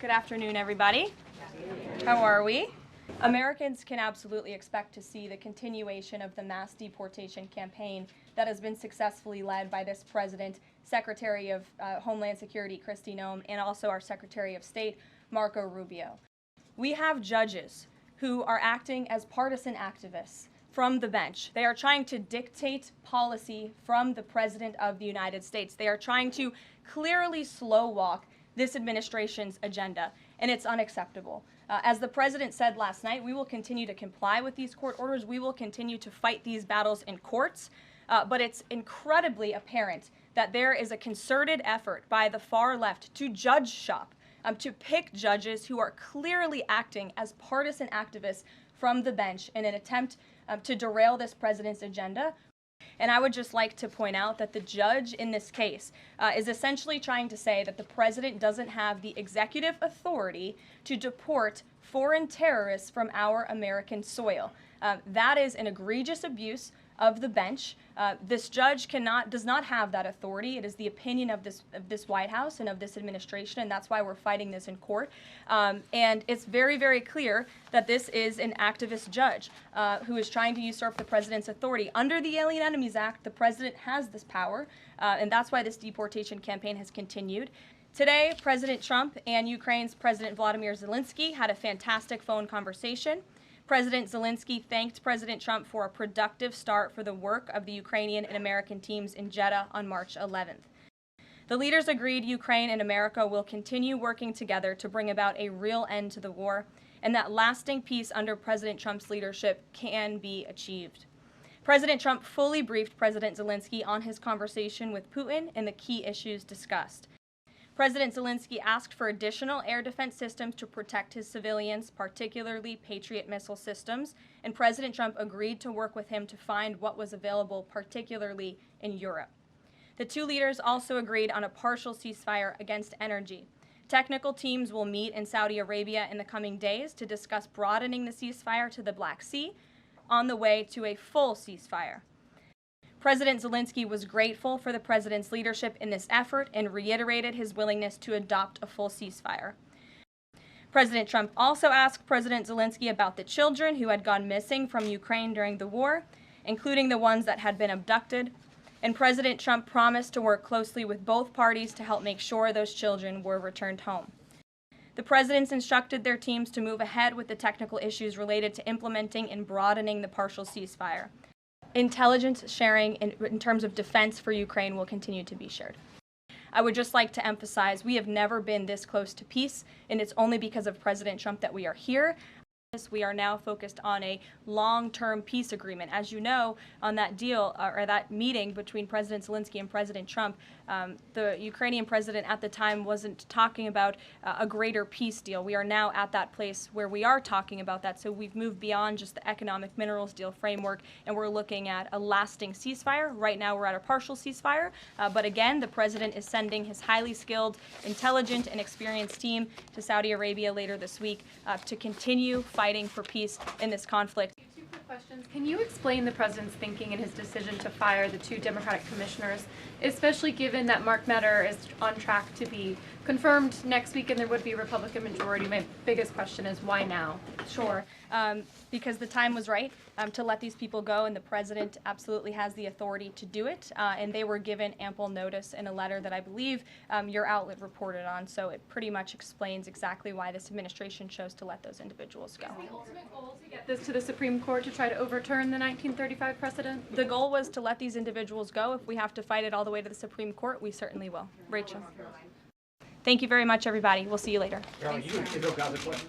Good afternoon, everybody. How are we? Americans can absolutely expect to see the continuation of the mass deportation campaign that has been successfully led by this president, Secretary of Homeland Security Kristi Noem, and also our Secretary of State, Marco Rubio. We have judges who are acting as partisan activists from the bench. They are trying to dictate policy from the President of the United States. They are trying to clearly slow walk this administration's agenda, and it's unacceptable. As the President said last night, we will continue to comply with these court orders. We will continue to fight these battles in courts, but it's incredibly apparent that there is a concerted effort by the far left to judge shop, to pick judges who are clearly acting as partisan activists from the bench in an attempt to derail this president's agenda. And I would just like to point out that the judge in this case is essentially trying to say that the president doesn't have the executive authority to deport foreign terrorists from our American soil. That is an egregious abuse of the bench. This judge does not have that authority. It is the opinion of this White House and of this administration, and that's why we're fighting this in court. And it's very, very clear that this is an activist judge who is trying to usurp the president's authority. Under the Alien Enemies Act, the president has this power, and that's why this deportation campaign has continued. Today, President Trump and Ukraine's President Vladimir Zelensky had a fantastic phone conversation. President Zelensky thanked President Trump for a productive start for the work of the Ukrainian and American teams in Jeddah on March 11th. The leaders agreed Ukraine and America will continue working together to bring about a real end to the war, and that lasting peace under President Trump's leadership can be achieved. President Trump fully briefed President Zelensky on his conversation with Putin and the key issues discussed. President Zelensky asked for additional air defense systems to protect his civilians, particularly Patriot missile systems, and President Trump agreed to work with him to find what was available, particularly in Europe. The two leaders also agreed on a partial ceasefire against energy. Technical teams will meet in Saudi Arabia in the coming days to discuss broadening the ceasefire to the Black Sea on the way to a full ceasefire. President Zelensky was grateful for the president's leadership in this effort and reiterated his willingness to adopt a full ceasefire. President Trump also asked President Zelensky about the children who had gone missing from Ukraine during the war, including the ones that had been abducted, and President Trump promised to work closely with both parties to help make sure those children were returned home. The presidents instructed their teams to move ahead with the technical issues related to implementing and broadening the partial ceasefire. Intelligence sharing in terms of defense for Ukraine will continue to be shared. I would just like to emphasize we have never been this close to peace, and it's only because of President Trump that we are here. We are now focused on a long-term peace agreement. As you know, on that deal or that meeting between President Zelensky and President Trump, the Ukrainian president at the time wasn't talking about a greater peace deal. We are now at that place where we are talking about that. So we've moved beyond just the economic minerals deal framework, and we're looking at a lasting ceasefire. Right now we're at a partial ceasefire, but again, the president is sending his highly skilled, intelligent, and experienced team to Saudi Arabia later this week to continue fighting for peace in this conflict. Two quick questions. Can you explain the president's thinking in his decision to fire the two Democratic commissioners, especially given that Mark Meadow is on track to be confirmed next week and there would be a Republican majority? My biggest question is why now? Sure. Because the time was right to let these people go, and the president absolutely has the authority to do it, and they were given ample notice in a letter that I believe your outlet reported on, so it pretty much explains exactly why this administration chose to let those individuals go. Is the ultimate goal to get this to the Supreme Court to try to overturn the 1935 precedent? The goal was to let these individuals go. If we have to fight it all the way to the Supreme Court, we certainly will. Rachel. Thank you very much, everybody. We'll see you later. Carol, you can go grab the question.